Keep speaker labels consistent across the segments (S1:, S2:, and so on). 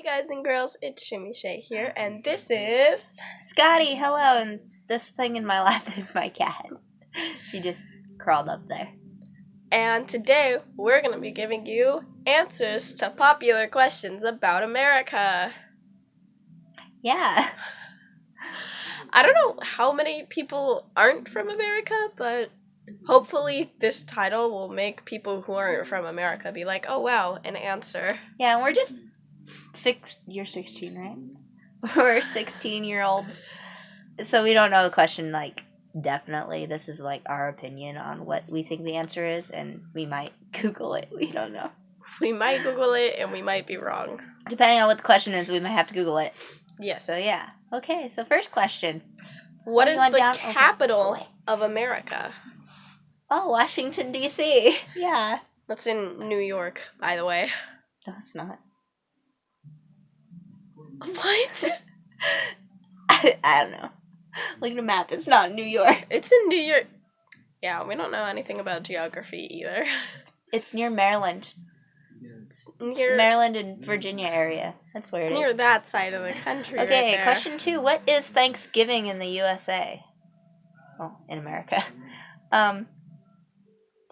S1: Hey guys and girls, it's Shimmey Shay here, and this is...
S2: Scotty, hello, and this thing in my lap is my cat. She just crawled up there.
S1: And today, we're going to be giving you answers to popular questions about America.
S2: Yeah.
S1: I don't know how many people aren't from America, but hopefully this title will make people who aren't from America be like, oh wow, an answer.
S2: Yeah, and we're just you're 16, right? We're 16-year-olds, so we don't know the question, definitely. This is, our opinion on what we think the answer is, and we might Google it. We don't know.
S1: We might Google it, and we might be wrong.
S2: Depending on what the question is, we might have to Google it.
S1: Yes.
S2: So, yeah. Okay, so first question.
S1: What is the capital of America?
S2: Oh, Washington, D.C. Yeah.
S1: That's in New York, by the way.
S2: No, it's not.
S1: What?
S2: I don't know. Look at the map. It's not New York.
S1: It's in New York. Yeah, we don't know anything about geography either.
S2: It's near Maryland.
S1: It's near
S2: Maryland and Virginia area. That's where it is.
S1: Near that side of the country.
S2: Okay,
S1: right
S2: question 2. What is Thanksgiving in the USA? Well, in America.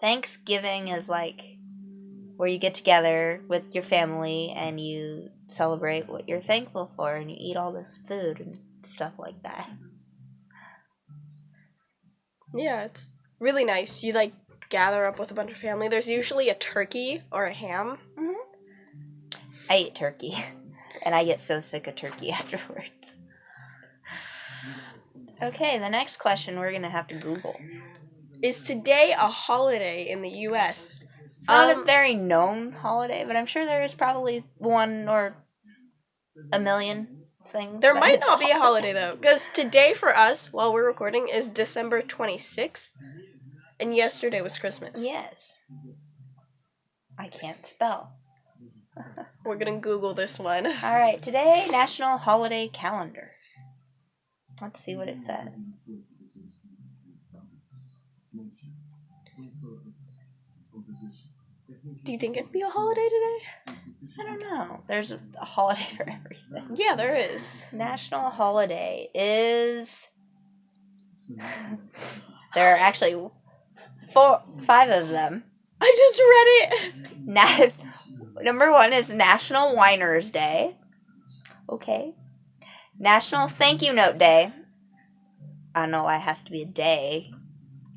S2: Thanksgiving is where you get together with your family and you celebrate what you're thankful for and you eat all this food and stuff like that.
S1: Yeah, it's really nice. You gather up with a bunch of family. There's usually a turkey or a ham.
S2: Mm-hmm. I eat turkey, and I get so sick of turkey afterwards. Okay, the next question we're gonna have to Google.
S1: Is today a holiday in the U.S.?
S2: It's not a very known holiday, but I'm sure there is probably one or a million things.
S1: There might not be a holiday, though, because today for us, while we're recording, is December 26th, and yesterday was Christmas.
S2: Yes. I can't spell.
S1: We're going to Google this one.
S2: All right, today, National Holiday Calendar. Let's see what it says.
S1: Do you think it'd be a holiday today?
S2: I don't know. There's a holiday for everything.
S1: Yeah, there is.
S2: National holiday is... There are actually 5 of them.
S1: I just read it.
S2: Number 1 is National Winer's Day. Okay. National Thank You Note Day. I don't know why it has to be a day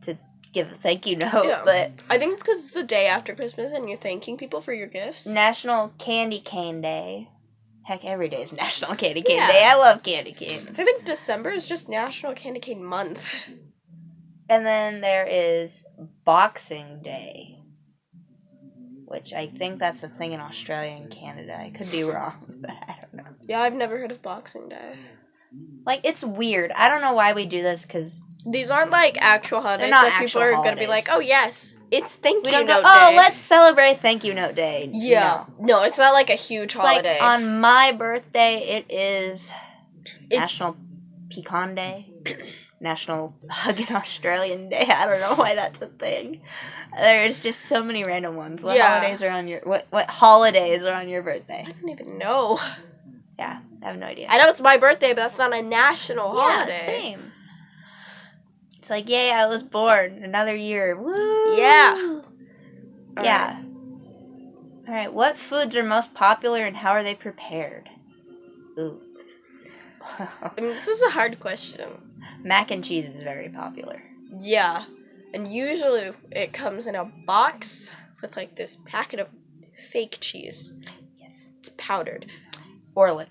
S2: to give a thank you note,
S1: yeah.
S2: But
S1: I think it's because it's the day after Christmas and you're thanking people for your gifts.
S2: National Candy Cane Day. Heck, every day is National Candy Cane Day. I love candy canes.
S1: I think December is just National Candy Cane Month.
S2: And then there is Boxing Day, which I think that's a thing in Australia and Canada. I could be wrong, but I don't know.
S1: Yeah, I've never heard of Boxing Day.
S2: It's weird. I don't know why we do this, because...
S1: These aren't, actual holidays that people are going to be like, oh, yes, it's Thank You Note Day.
S2: Oh, let's celebrate Thank You Note Day.
S1: Yeah. No, it's not, a huge holiday.
S2: On my birthday, it is National Pecan Day. National Huggin' Australian Day. I don't know why that's a thing. There's just so many random ones. What holidays are on your... What holidays are on your birthday?
S1: I don't even know.
S2: Yeah, I have no idea.
S1: I know it's my birthday, but that's not a national holiday.
S2: Yeah, same. It's yay, I was born. Another year. Woo!
S1: Yeah.
S2: Yeah. All right, what foods are most popular and how are they prepared? Ooh.
S1: This is a hard question.
S2: Mac and cheese is very popular.
S1: Yeah. And usually it comes in a box with, this packet of fake cheese.
S2: Yes.
S1: It's powdered.
S2: Or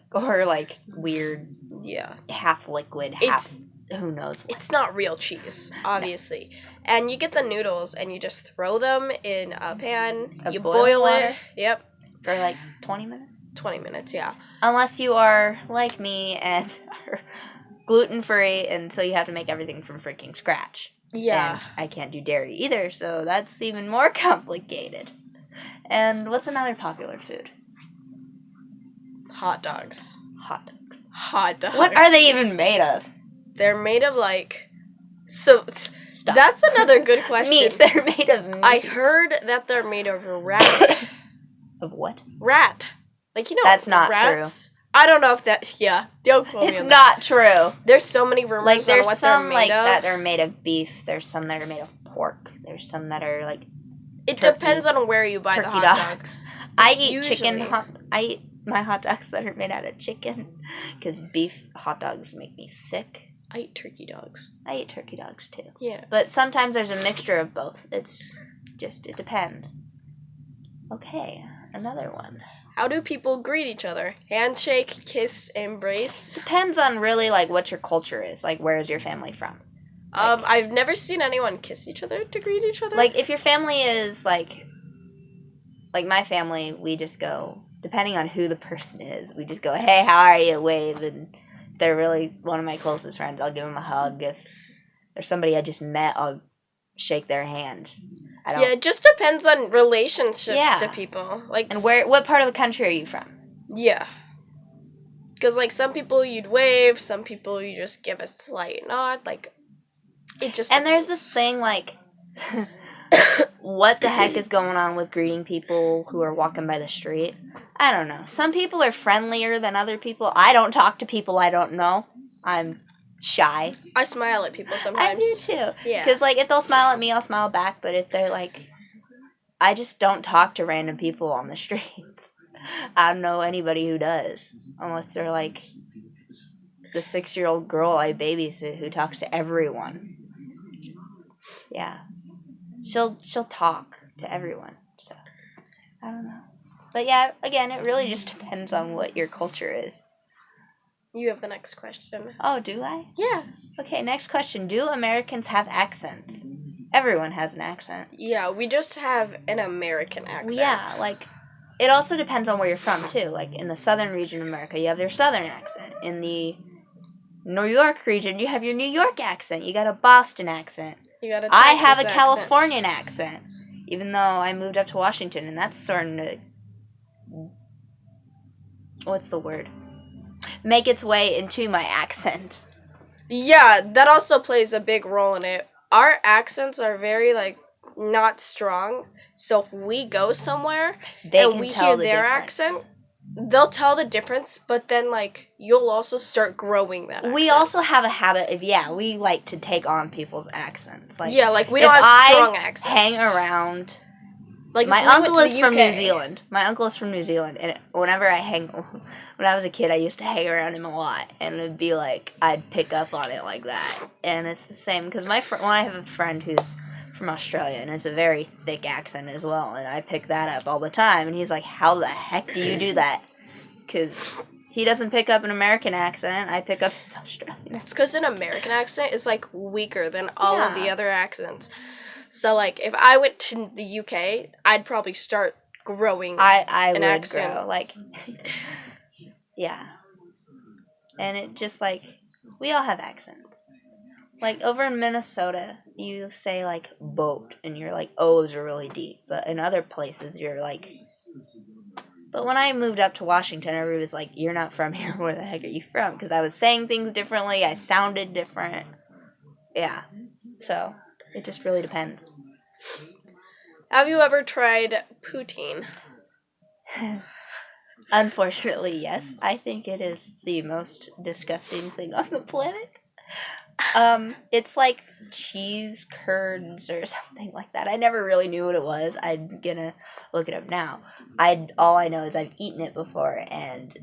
S2: weird,
S1: yeah,
S2: half liquid, half who knows what.
S1: It's not real cheese, obviously. No. And you get the noodles and you just throw them in a pan. You boil it. Yep.
S2: For 20 minutes?
S1: 20 minutes, yeah.
S2: Unless you are like me and are gluten-free, and so you have to make everything from freaking scratch.
S1: Yeah.
S2: And I can't do dairy either, so that's even more complicated. And what's another popular food?
S1: Hot dogs.
S2: Hot dogs.
S1: Hot dogs.
S2: What are they even made of?
S1: They're made of so stuff. That's another good question.
S2: Meat. They're made of meat.
S1: I heard that they're made of rat.
S2: Of what?
S1: Rat. Like, you know,
S2: That's not
S1: rats.
S2: true.
S1: I don't know if that. Yeah, don't quote me
S2: It's
S1: on
S2: not true.
S1: There's so many rumors
S2: Like, there's
S1: on what
S2: some
S1: they're made of.
S2: that are made of beef. There's some that are made of pork. There's some that are like.
S1: It depends on where you buy the hot dogs.
S2: I eat chicken. I eat my hot dogs that are made out of chicken, because beef hot dogs make me sick.
S1: I eat turkey dogs.
S2: I eat turkey dogs too.
S1: Yeah.
S2: But sometimes there's a mixture of both. It depends. Okay, another one.
S1: How do people greet each other? Handshake, kiss, embrace?
S2: Depends on really, like, what your culture is. Like, where is your family from? Like,
S1: I've never seen anyone kiss each other to greet each other.
S2: Like, if your family is, like my family, we just go, depending on who the person is, we just go, hey, how are you? Wave. And if they're really one of my closest friends, I'll give them a hug. If there's somebody I just met, I'll shake their hand.
S1: Yeah, it just depends on relationships to people. Like,
S2: and what part of the country are you from?
S1: Yeah. Because, like, some people you'd wave, some people you just give a slight nod. Like, it just
S2: And
S1: depends.
S2: there's this thing, like, what the heck is going on with greeting people who are walking by the street? I don't know. Some people are friendlier than other people. I don't talk to people I don't know. I'm shy.
S1: I smile at people sometimes.
S2: I do too.
S1: Yeah.
S2: Because, like, if they'll smile at me, I'll smile back. But if they're like, I just don't talk to random people on the streets. I don't know anybody who does. Unless they're like the 6-year-old girl I babysit who talks to everyone. Yeah. She'll talk to everyone. So, I don't know. But yeah, again, it really just depends on what your culture is.
S1: You have the next question.
S2: Oh, do I?
S1: Yeah.
S2: Okay, next question. Do Americans have accents? Everyone has an accent.
S1: Yeah, we just have an American accent.
S2: Yeah, like, it also depends on where you're from, too. Like, in the southern region of America, you have your southern accent. In the New York region, you have your New York accent. You got a Boston accent.
S1: You got a
S2: I
S1: Texas
S2: have a
S1: accent.
S2: Californian accent, even though I moved up to Washington, and that's starting to... What's the word? Make its way into my accent.
S1: Yeah, that also plays a big role in it. Our accents are very, like, not strong. So if we go somewhere and we hear their accent, they'll tell the difference, but then, like, you'll also start growing that accent.
S2: We also have a habit of, we like to take on people's accents. Like,
S1: yeah, like, we don't have strong accents.
S2: Hang around...
S1: Like,
S2: my uncle is from New Zealand. My uncle is from New Zealand, and when I was a kid, I used to hang around him a lot, and it'd be like, I'd pick up on it like that. And it's the same, because when I have a friend who's from Australia, and it's a very thick accent as well, and I pick that up all the time, and he's like, how the heck do you do that? Because he doesn't pick up an American accent, I pick up his Australian accent.
S1: It's because an American accent is, like, weaker than all of the other accents. So, like, if I went to the UK, I'd probably start growing
S2: I
S1: an
S2: would
S1: accent.
S2: grow, like, yeah. And it just, like, we all have accents. Like, over in Minnesota, you say, like, boat, and your, like, O's are really deep. But in other places, you're, like... But when I moved up to Washington, everybody was like, you're not from here, where the heck are you from? Because I was saying things differently, I sounded different. Yeah. So... it just really depends.
S1: Have you ever tried poutine?
S2: Unfortunately, yes. I think it is the most disgusting thing on the planet. It's like cheese curds or something like that. I never really knew what it was. I'm gonna look it up now. All I know is I've eaten it before, and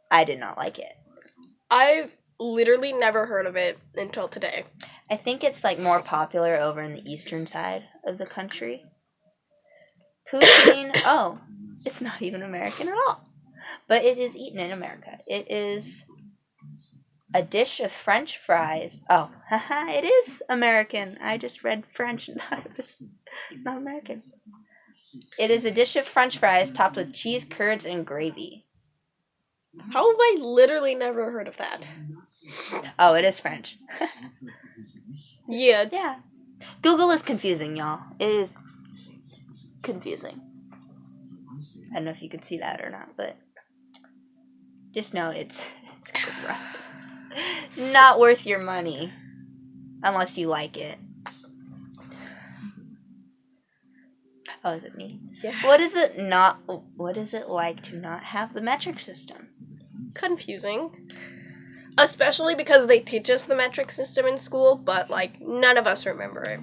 S2: I did not like it.
S1: I've literally never heard of it until today.
S2: I think it's, like, more popular over in the eastern side of the country. Poutine, it's not even American at all. But it is eaten in America. It is a dish of French fries. Oh, haha, it is American. I just read French and thought it was not American. It is a dish of French fries topped with cheese, curds, and gravy.
S1: How have I literally never heard of that?
S2: Oh, it is French.
S1: Yeah.
S2: Yeah. Google is confusing, y'all. It is confusing. I don't know if you could see that or not, but just know it's gross. Not worth your money. Unless you like it. Oh, is it me?
S1: Yeah.
S2: What is it like to not have the metric system?
S1: Confusing. Especially because they teach us the metric system in school, but, like, none of us remember it.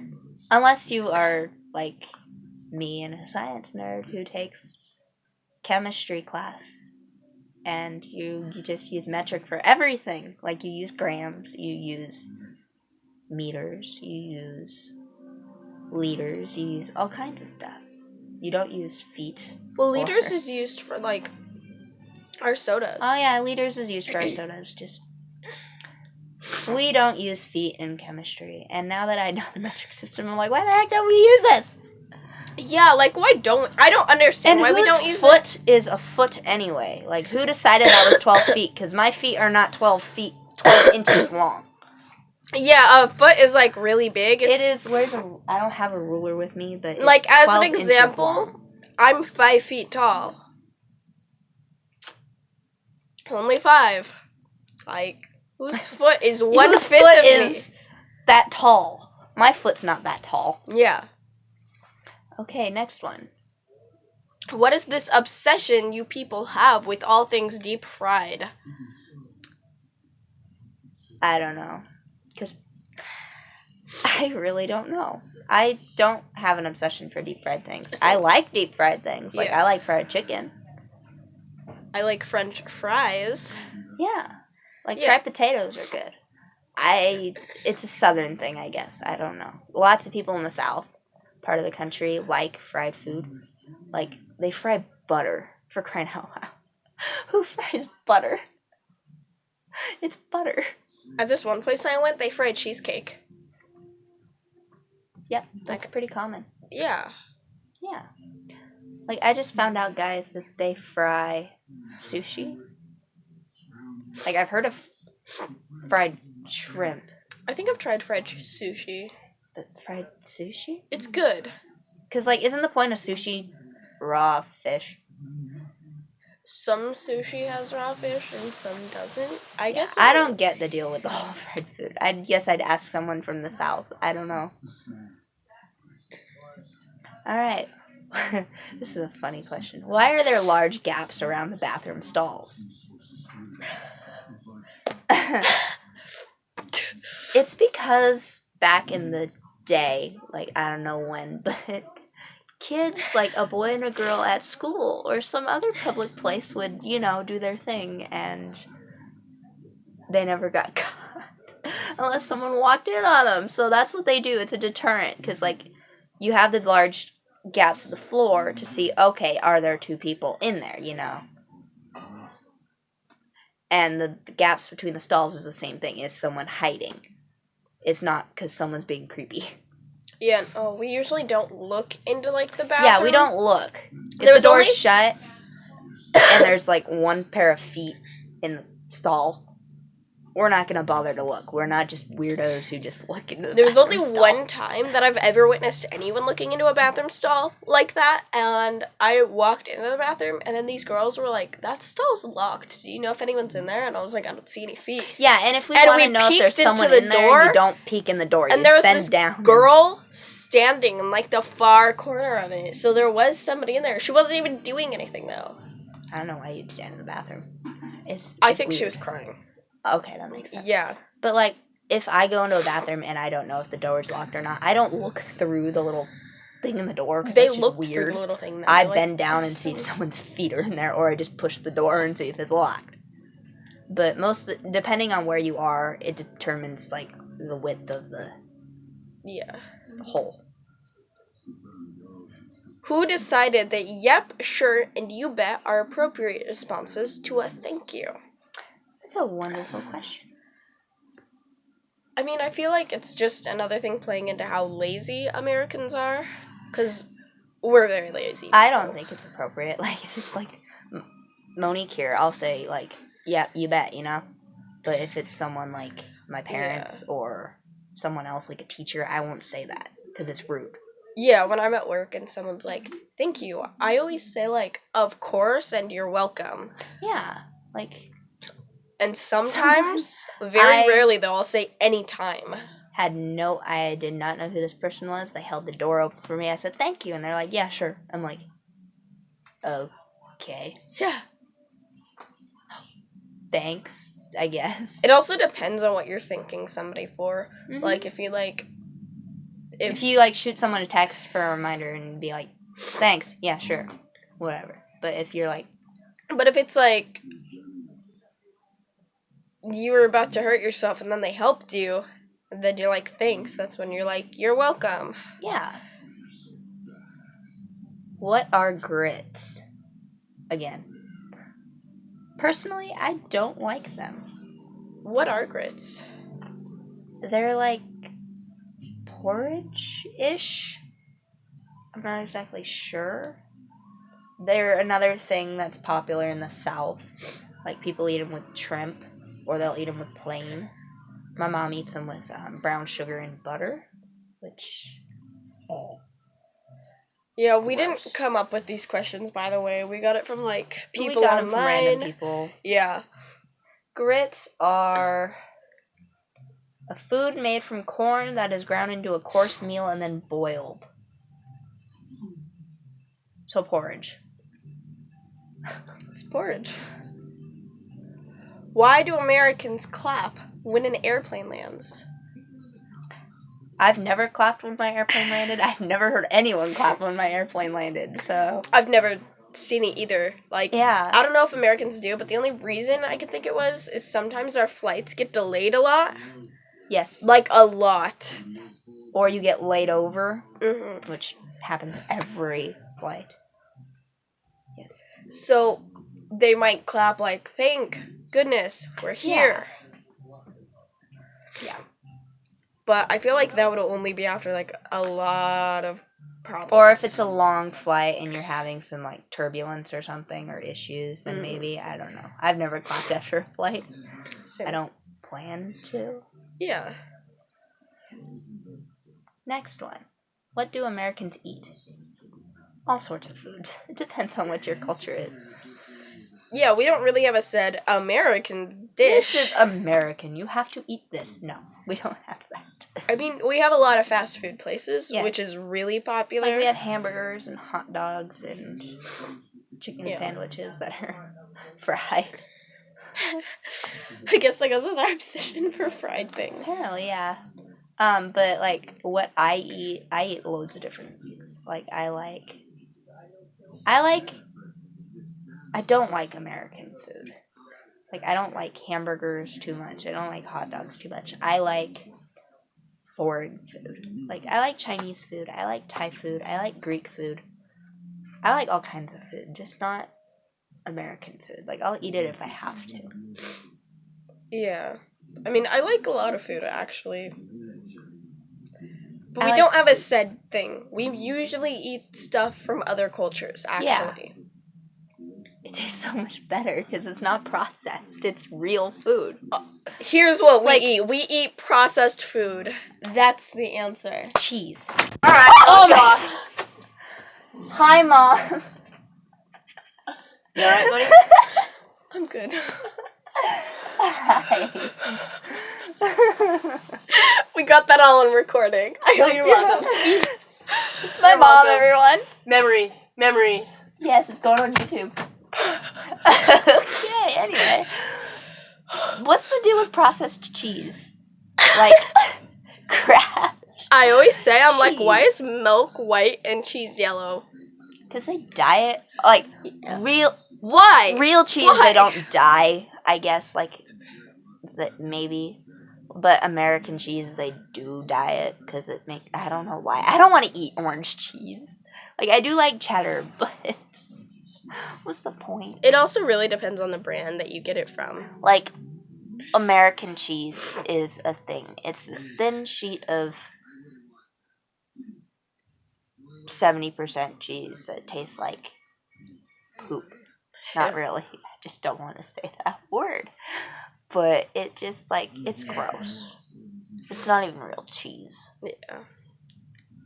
S2: Unless you are, like, me and a science nerd who takes chemistry class. And you just use metric for everything. Like, you use grams, you use meters, you use liters, you use all kinds of stuff. You don't use feet.
S1: Well, liters is used for, like, our sodas.
S2: Oh, yeah, liters is used for our sodas, just... We don't use feet in chemistry, and now that I know the metric system, I'm like, why the heck don't we use this?
S1: Yeah, like, I don't understand why we don't use it.
S2: And whose foot is a foot anyway? Like, who decided that was 12 feet? Because my feet are not 12 inches long.
S1: Yeah, a foot is, like, really big.
S2: It is, I don't have a ruler with me, but it's
S1: like, as
S2: 12
S1: an example, I'm 5 feet tall. Only 5. Like... Whose foot is 1/5 of me?
S2: That tall. My foot's not that tall.
S1: Yeah.
S2: Okay, next one.
S1: What is this obsession you people have with all things deep fried?
S2: I don't know. Because I really don't know. I don't have an obsession for deep fried things. I like deep fried things. Like, I like fried chicken.
S1: I like French fries.
S2: Yeah. Like, fried potatoes are good. It's a southern thing, I guess. I don't know. Lots of people in the south part of the country like fried food. Like, they fry butter, for crying out loud. Who fries butter? It's butter.
S1: At this one place I went, they fried cheesecake.
S2: Yep, that's pretty common.
S1: Yeah.
S2: Yeah. Like, I just found out, guys, that they fry sushi. Like, I've heard of fried shrimp.
S1: I think I've tried fried sushi.
S2: But fried sushi?
S1: It's good.
S2: Because, like, isn't the point of sushi raw fish?
S1: Some sushi has raw fish and some doesn't. I guess.
S2: I don't get the deal with the whole fried food. I guess I'd ask someone from the south. I don't know. Alright. This is a funny question. Why are there large gaps around the bathroom stalls? It's because back in the day, like, I don't know when, but kids, like a boy and a girl at school or some other public place would, do their thing, and they never got caught unless someone walked in on them. So that's what they do. It's a deterrent, because, like, you have the large gaps in the floor to see, okay, are there 2 people in there, And the gaps between the stalls is the same thing. Is someone hiding? It's not because someone's being creepy.
S1: Yeah. Oh, we usually don't look into, like, the bathroom.
S2: Yeah, we don't look. If the door's shut and there's, like, 1 pair of feet in the stall, we're not going to bother to look. We're not just weirdos who just look into the
S1: There was only
S2: stalls.
S1: one time that I've ever witnessed anyone looking into a bathroom stall like that, and I walked into the bathroom, and then these girls were like, that stall's locked. Do you know if anyone's in there? And I was like, I don't see any feet.
S2: Yeah, and if we want to know if there's someone in there, you don't peek in the door.
S1: And there was this girl standing in, like, the far corner of it, so there was somebody in there. She wasn't even doing anything, though.
S2: I don't know why you'd stand in the bathroom.
S1: I think she was crying.
S2: Okay, that makes sense.
S1: Yeah.
S2: But, like, if I go into a bathroom and I don't know if the door's locked or not, I don't look through the little thing in the door.
S1: They look weird. Through the little thing.
S2: I bend down and see if someone's feet are in there, or I just push the door and see if it's locked. But depending on where you are, it determines, like, the width of the hole.
S1: Who decided that yep, sure, and you bet are appropriate responses to a thank you?
S2: That's a wonderful question.
S1: I mean, I feel like it's just another thing playing into how lazy Americans are, because we're very lazy.
S2: I don't think it's appropriate. Like, if it's, like, Monique here, I'll say, like, yeah, you bet, But if it's someone like my parents or someone else, like a teacher, I won't say that, because it's rude.
S1: Yeah, when I'm at work and someone's like, thank you, I always say, like, of course, and you're welcome.
S2: Yeah, like...
S1: And sometimes, very rarely, though, I'll say anytime.
S2: I did not know who this person was. They held the door open for me. I said, thank you. And they're like, yeah, sure. I'm like, okay.
S1: Yeah.
S2: Thanks, I guess.
S1: It also depends on what you're thanking somebody for.
S2: Mm-hmm.
S1: Like, if you,
S2: shoot someone a text for a reminder and be like, thanks, yeah, sure, whatever. But if you're like...
S1: But if it's like, you were about to hurt yourself and then they helped you, and then you're like, thanks, that's when you're like, you're welcome.
S2: Yeah. What are grits? Again. Personally, I don't like them.
S1: What are grits?
S2: They're like porridge-ish. I'm not exactly sure. They're another thing that's popular in the South. Like, people eat them with shrimp, or they'll eat them with plain. My mom eats them with brown sugar and butter, which...
S1: Yeah, we didn't come up with these questions, by the way. We got it from, like, people
S2: we got
S1: online.
S2: Them from random people.
S1: Yeah.
S2: Grits are a food made from corn that is ground into a coarse meal and then boiled. So porridge.
S1: It's porridge. Why do Americans clap when an airplane lands?
S2: I've never clapped when my airplane landed. I've never heard anyone clap when my airplane landed, so...
S1: I've never seen it either. Like,
S2: yeah.
S1: I don't know if Americans do, but the only reason I could think it was is sometimes our flights get delayed a lot.
S2: Yes.
S1: Like, a lot.
S2: Or you get laid over,
S1: mm-hmm.
S2: which happens every flight. Yes.
S1: So, they might clap like, thank goodness, we're here. Yeah. But I feel like that would only be after, like, a lot of problems.
S2: Or if it's a long flight and you're having some, like, turbulence or something, or issues, then maybe, I don't know. I've never clapped after a flight.
S1: Same.
S2: I don't plan to.
S1: Yeah.
S2: Next one. What do Americans eat? All sorts of foods. It depends on what your culture is.
S1: Yeah, we don't really have a said American dish.
S2: This is American. You have to eat this. No, we don't have that.
S1: I mean, we have a lot of fast food places,
S2: yes.
S1: which is really popular.
S2: Like, we have hamburgers and hot dogs and chicken sandwiches that are fried.
S1: I guess that goes with our obsession for fried things.
S2: Hell yeah. But, like, what I eat loads of different things. Like, I don't like American food. Like, I don't like hamburgers too much. I don't like hot dogs too much. I like foreign food. Like, I like Chinese food. I like Thai food. I like Greek food. I like all kinds of food, just not American food. Like, I'll eat it if I have to.
S1: Yeah. I mean, I like a lot of food, actually. But we don't have a said thing. We usually eat stuff from other cultures, actually.
S2: Yeah. It tastes so much better because it's not processed. It's real food.
S1: Here's what we eat. We eat processed food. That's the answer.
S2: Cheese.
S1: Alright.
S2: Oh my God. Hi, Mom.
S1: You alright, buddy? I'm good.
S2: Hi.
S1: We got that all on recording. I hope you're welcome.
S2: It's my mom, everyone.
S1: Memories.
S2: Yes, it's going on YouTube. Okay, anyway. What's the deal with processed cheese? Like, crap.
S1: I always say, I'm like, why is milk white and cheese yellow?
S2: Because they dye it. Like,
S1: Why?
S2: Real cheese, they don't dye, I guess, like, that maybe. But American cheese, they do dye it, because I don't know why. I don't want to eat orange cheese. Like, I do like cheddar, but what's the point?
S1: It also really depends on the brand that you get it from.
S2: Like, American cheese is a thing. It's this thin sheet of 70% cheese that tastes like poop. Not really. I just don't want to say that word. But it just, like, it's gross. It's not even real cheese.
S1: Yeah.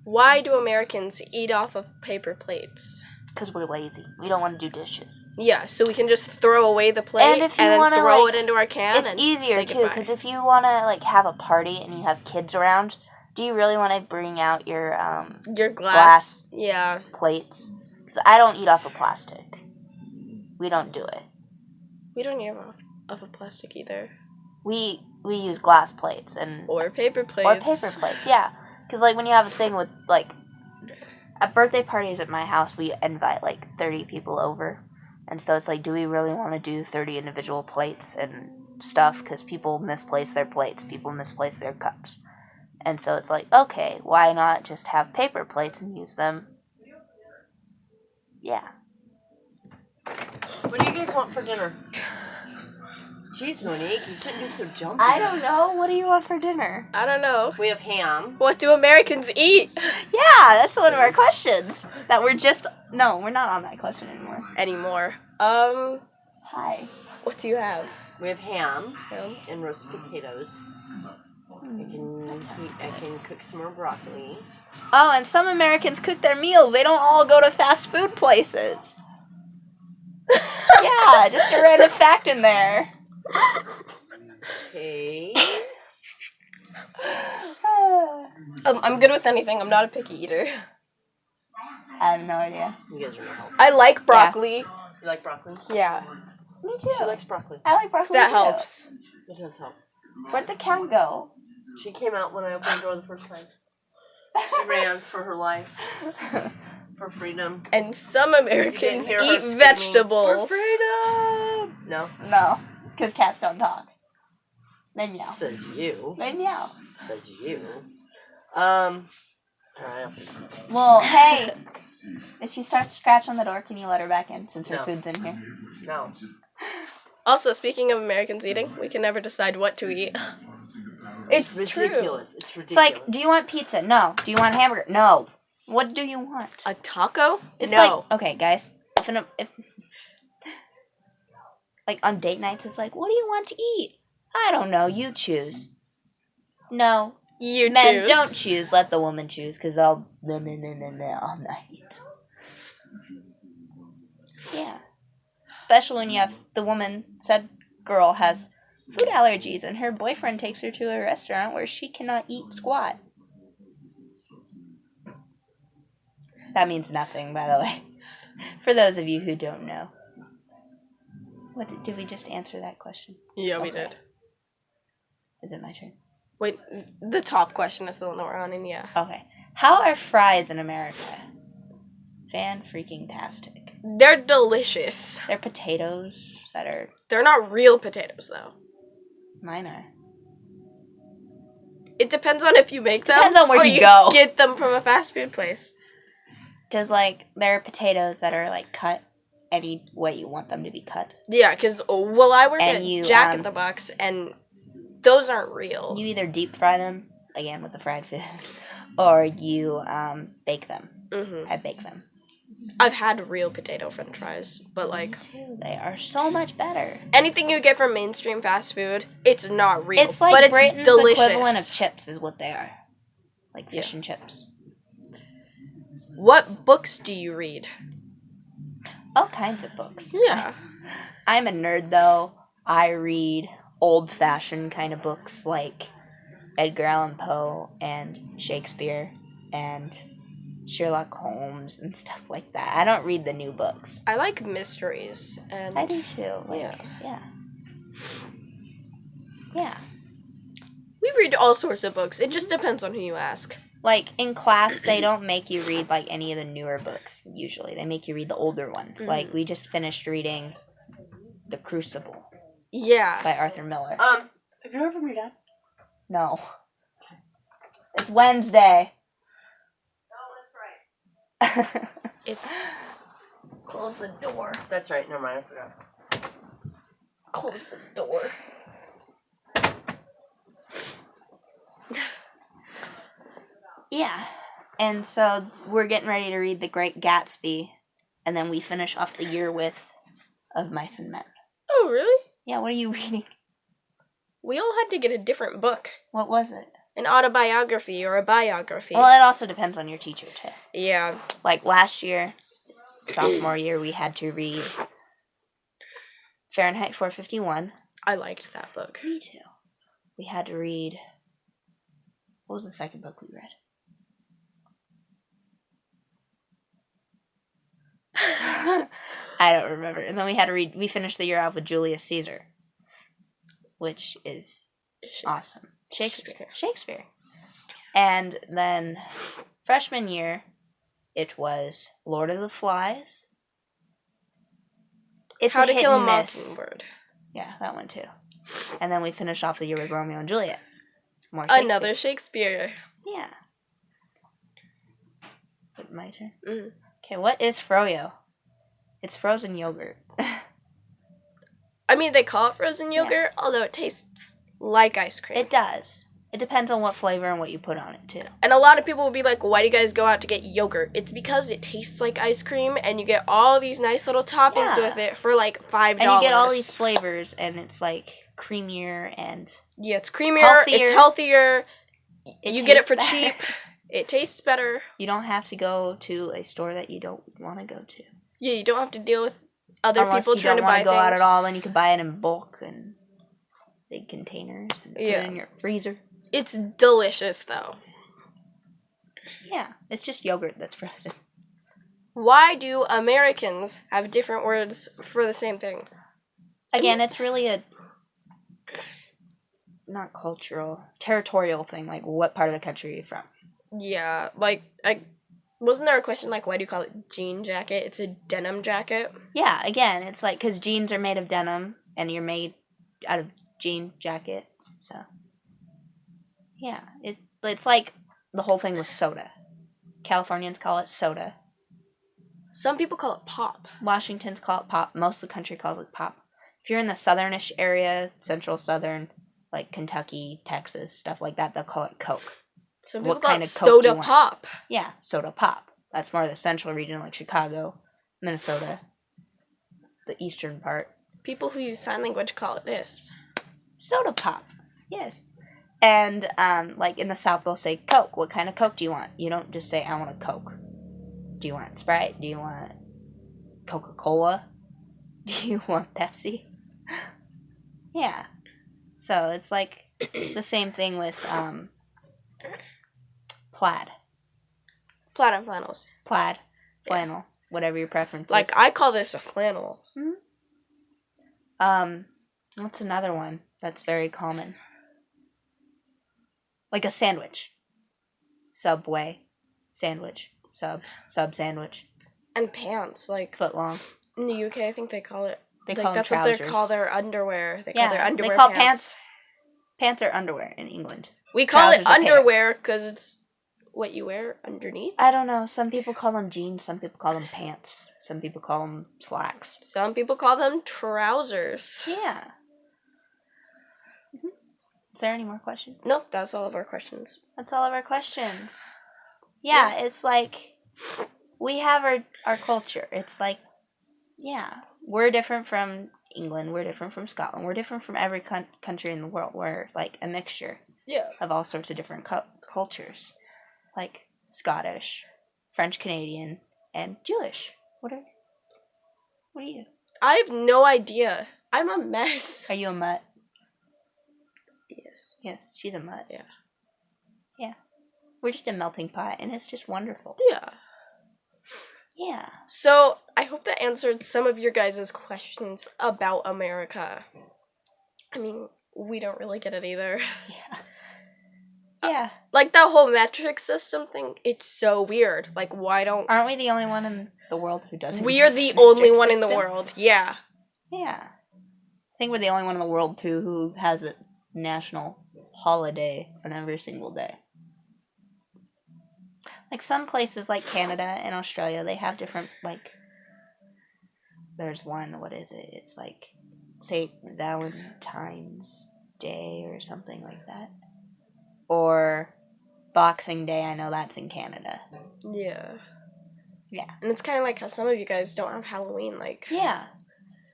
S1: Why do Americans eat off of paper plates?
S2: because we're lazy. We don't want to do dishes.
S1: Yeah, so we can just throw away the plate and then throw it into our can.
S2: It's easier, too, because if you want to, like, have a party and you have kids around, do you really want to bring out your glass plates? Because I don't eat off of plastic. We don't do it.
S1: We don't eat off of plastic either.
S2: We use glass plates
S1: or paper plates.
S2: Yeah. Because, like, when you have a thing with, like, at birthday parties at my house, we invite, like, 30 people over. And so it's like, do we really want to do 30 individual plates and stuff? Because people misplace their plates. People misplace their cups. And so it's like, okay, why not just have paper plates and use them? Yeah.
S3: What do you guys want for dinner? Jeez, Monique, you shouldn't be so jumpy.
S2: I don't know. What do you want for dinner?
S1: I don't know.
S3: We have ham.
S1: What do Americans eat?
S2: Yeah, that's one of our questions. That we're just... No, we're not on that question anymore.
S1: Hi. What do you have?
S3: We have ham and roasted potatoes. I can cook some more broccoli.
S2: Oh, and some Americans cook their meals. They don't all go to fast food places. Yeah, just a random fact in there.
S3: Okay.
S1: I'm good with anything. I'm not a picky eater.
S2: I have no idea.
S3: You guys are not helpful.
S1: I like broccoli.
S3: Yeah. You like broccoli?
S1: Yeah.
S2: Me too.
S3: She likes broccoli.
S2: I like broccoli
S1: That
S2: too.
S1: helps.
S3: It does help.
S2: Where'd the cat go?
S3: She came out when I opened the door the first time. She ran for her life. For freedom.
S1: And some Americans eat vegetables.
S3: For freedom! No.
S2: No, because cats don't talk. They meow.
S3: Says you.
S2: They meow.
S3: Says you.
S2: Well, hey, if she starts to scratch on the door, can you let her back in since her food's in here?
S3: No.
S1: Also, speaking of Americans eating, we can never decide what to eat. It's
S3: ridiculous.
S1: True.
S3: It's ridiculous.
S2: It's like, do you want pizza? No. Do you want hamburger? No. What do you want?
S1: A taco?
S2: It's
S1: no.
S2: Like, okay, guys. If like on date nights, it's like, what do you want to eat? I don't know. You choose. No. Men don't choose. Let the woman choose, because they'll all night. Yeah. Especially when you have the woman, said girl, has food allergies, and her boyfriend takes her to a restaurant where she cannot eat squat. That means nothing, by the way. For those of you who don't know. Did we just answer that question?
S1: Yeah, we did.
S2: Is it my turn?
S1: Wait, the top question is the one that we're on, and yeah.
S2: Okay. How are fries in America? Fan-freaking-tastic.
S1: They're delicious.
S2: They're potatoes that are...
S1: They're not real potatoes, though.
S2: Mine are.
S1: It depends on if you make them.
S2: Depends on where
S1: or
S2: you go.
S1: Get them from a fast food place.
S2: Because, like, there are potatoes that are, like, cut any way you want them to be cut.
S1: Yeah, because, well, I work at Jack in the Box, and those aren't real.
S2: You either deep fry them, again, with the fried food, or you bake them.
S1: Mm-hmm.
S2: I bake them.
S1: I've had real potato french fries, but, like...
S2: Me too. They are so much better.
S1: Anything you get from mainstream fast food, it's not real,
S2: it's like
S1: but it's
S2: Britain's
S1: delicious.
S2: Equivalent of chips is what they are. Like fish and chips.
S1: What books do you read?
S2: All kinds of books.
S1: Yeah.
S2: I'm a nerd, though. I read old-fashioned kind of books like Edgar Allan Poe and Shakespeare and Sherlock Holmes and stuff like that. I don't read the new books.
S1: I like mysteries. And
S2: I do, too. Yeah.
S1: We read all sorts of books. It just depends on who you ask.
S2: Like, in class, they don't make you read, like, any of the newer books, usually. They make you read the older ones. Mm-hmm. Like, we just finished reading The Crucible.
S1: Yeah.
S2: By Arthur Miller.
S3: Have you heard from your dad?
S2: No. It's Wednesday. No, that's right.
S1: It's...
S2: Close the door.
S3: That's right. Never mind. I forgot.
S2: Close the door. Yeah, and so we're getting ready to read The Great Gatsby, and then we finish off the year with Of Mice and Men.
S1: Oh, really?
S2: Yeah, what are you reading?
S1: We all had to get a different book.
S2: What was it?
S1: An autobiography or a biography.
S2: Well, it also depends on your teacher, too.
S1: Yeah.
S2: Like, last year, sophomore year, we had to read Fahrenheit 451.
S1: I liked that book.
S2: Me too. We had to read... What was the second book we read? I don't remember. And then we finished the year off with Julius Caesar, which is awesome. Shakespeare. And then freshman year, it was Lord of the Flies. It's How to Kill a Mockingbird. Yeah, that one too. And then we finished off the year with Romeo and Juliet. More Shakespeare.
S1: Another Shakespeare.
S2: Yeah. Is it my turn?
S1: Mm-hmm.
S2: Okay, what is froyo? It's frozen yogurt.
S1: I mean, they call it frozen yogurt, although it tastes like ice cream.
S2: It does. It depends on what flavor and what you put on it, too.
S1: And a lot of people will be like, why do you guys go out to get yogurt? It's because it tastes like ice cream, and you get all these nice little toppings with it for, like, $5. And
S2: you get all these flavors, and it's, like, creamier and...
S1: Yeah, it's creamier, it's healthier, you get it for cheap, it tastes better.
S2: You don't have to go to a store that you don't want to go to.
S1: Yeah, you don't have to deal with other people trying to buy things. Unless you don't want to go
S2: out at all, then you can buy it in bulk and big containers and put it in your freezer.
S1: It's delicious, though.
S2: Yeah, it's just yogurt that's frozen.
S1: Why do Americans have different words for the same thing?
S2: Again, it's really a not cultural, territorial thing. Like, what part of the country are you from?
S1: Yeah, like, wasn't there a question like, why do you call it jean jacket? It's a denim jacket.
S2: Yeah, again, it's like, because jeans are made of denim, and you're made out of jean jacket, so... Yeah, it's like the whole thing with soda. Californians call it soda.
S1: Some people call it pop.
S2: Washingtons call it pop. Most of the country calls it pop. If you're in the southernish area, central southern, like Kentucky, Texas, stuff like that, they'll call it Coke.
S1: Some people call it soda pop.
S2: Yeah, soda pop. That's more the central region, like Chicago, Minnesota, the eastern part.
S1: People who use sign language call it this.
S2: Soda pop. Yes. And, like, in the South, they'll say Coke. What kind of Coke do you want? You don't just say, I want a Coke. Do you want Sprite? Do you want Coca-Cola? Do you want Pepsi? Yeah. So, it's like the same thing with, plaid.
S1: Plaid and flannels.
S2: Plaid, flannel, whatever your preference is.
S1: Like, I call this a flannel.
S2: Mm-hmm. What's another one that's very common? Like a sandwich. Subway. Sandwich. Sub sandwich.
S1: And pants, like...
S2: Foot long.
S1: In the UK, I think they call it...
S2: They call them trousers.
S1: That's what they call their underwear. They call their underwear
S2: they call
S1: pants.
S2: Pants are underwear in England.
S1: We call it underwear because it's what you wear underneath.
S2: I don't know. Some people call them jeans. Some people call them pants. Some people call them slacks.
S1: Some people call them trousers.
S2: Yeah. Is there any more questions?
S1: Nope, that's all of our questions.
S2: That's all of our questions. Yeah, it's like, we have our culture. It's like, yeah, we're different from England. We're different from Scotland. We're different from every country in the world. We're like a mixture of all sorts of different cultures. Like Scottish, French Canadian, and Jewish. What are you?
S1: I have no idea. I'm a mess.
S2: Are you a mutt?
S1: Yes.
S2: Yes, she's a mutt.
S1: Yeah.
S2: Yeah. We're just a melting pot, and it's just wonderful.
S1: Yeah.
S2: Yeah.
S1: So, I hope that answered some of your guys' questions about America. I mean, we don't really get it either.
S2: Yeah. Yeah.
S1: Like, that whole metric system thing, it's so weird. Like, why don't...
S2: Aren't we the only one in the world who doesn't
S1: We are the only one in the world, yeah.
S2: Yeah. I think we're the only one in the world, too, who has a national holiday on every single day. Like, some places like Canada and Australia, they have different, like... There's one, what is it? It's like St. Valentine's Day or something like that. Or Boxing Day, I know that's in Canada.
S1: Yeah.
S2: Yeah.
S1: And it's kind of like how some of you guys don't have Halloween, like...
S2: Yeah.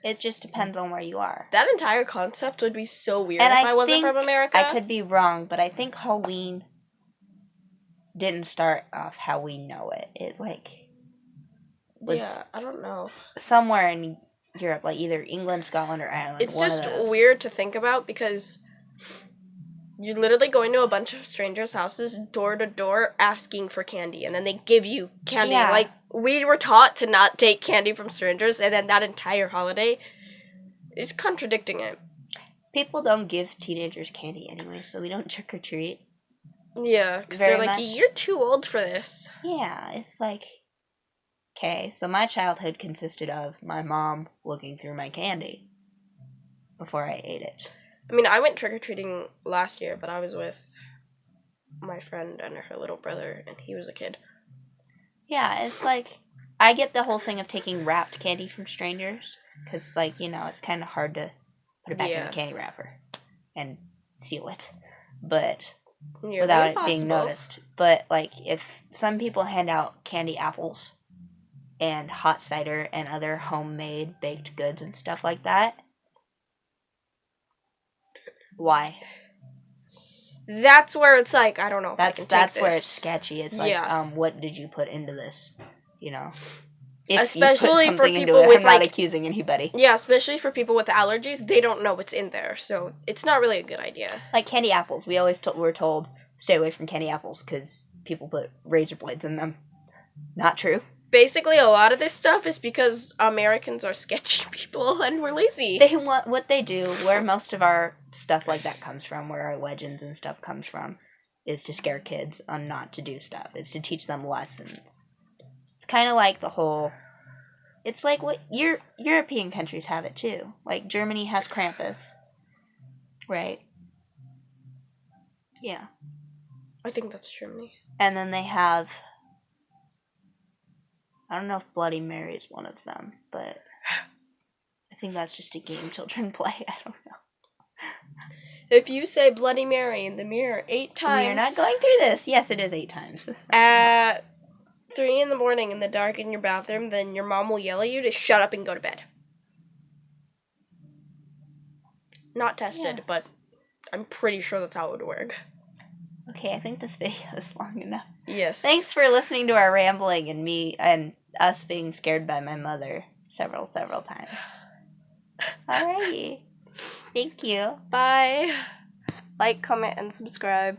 S2: It just depends on where you are.
S1: That entire concept would be so weird if I wasn't from America.
S2: I could be wrong, but I think Halloween didn't start off how we know it. It, like...
S1: I don't know.
S2: Somewhere in Europe, like either England, Scotland, or Ireland.
S1: It's just weird to think about because you literally go into a bunch of strangers' houses, door to door, asking for candy, and then they give you candy.
S2: Yeah.
S1: Like, we were taught to not take candy from strangers, and then that entire holiday is contradicting it.
S2: People don't give teenagers candy anyway, so we don't trick or treat.
S1: Yeah, because they're like, you're too old for this.
S2: Yeah, it's like, okay, so my childhood consisted of my mom looking through my candy before I ate it.
S1: I mean, I went trick-or-treating last year, but I was with my friend and her little brother, and he was a kid.
S2: Yeah, it's like, I get the whole thing of taking wrapped candy from strangers, because, like, you know, it's kind of hard to put it back in the candy wrapper and seal it, but without it being noticed. But, like, if some people hand out candy apples and hot cider and other homemade baked goods and stuff like that, why?
S1: That's where it's like, I don't know.
S2: That's where it's sketchy. It's like, what did you put into this? You know, if
S1: especially
S2: you put
S1: for
S2: something
S1: people
S2: into it,
S1: with
S2: I'm not accusing anybody.
S1: Yeah, especially for people with allergies, they don't know what's in there, so it's not really a good idea.
S2: Like candy apples, we always were told stay away from candy apples because people put razor blades in them. Not true.
S1: Basically, a lot of this stuff is because Americans are sketchy people and we're lazy.
S2: They want what they do, where most of our stuff like that comes from, where our legends and stuff comes from, is to scare kids on not to do stuff. It's to teach them lessons. It's kind of like the whole... It's like what European countries have it too. Like Germany has Krampus. Right? Yeah.
S1: I think that's Germany.
S2: And then they have... I don't know if Bloody Mary is one of them, but I think that's just a game children play. I don't know.
S1: If you say Bloody Mary in the mirror 8 times...
S2: We're not going through this. Yes, it is 8 times.
S1: At 3 a.m. in the dark in your bathroom, then your mom will yell at you to shut up and go to bed. Not tested, but I'm pretty sure that's how it would work.
S2: Okay, I think this video is long enough.
S1: Yes.
S2: Thanks for listening to our rambling and me and us being scared by my mother several times. Alrighty. Thank you.
S1: Bye. Like, comment, and subscribe.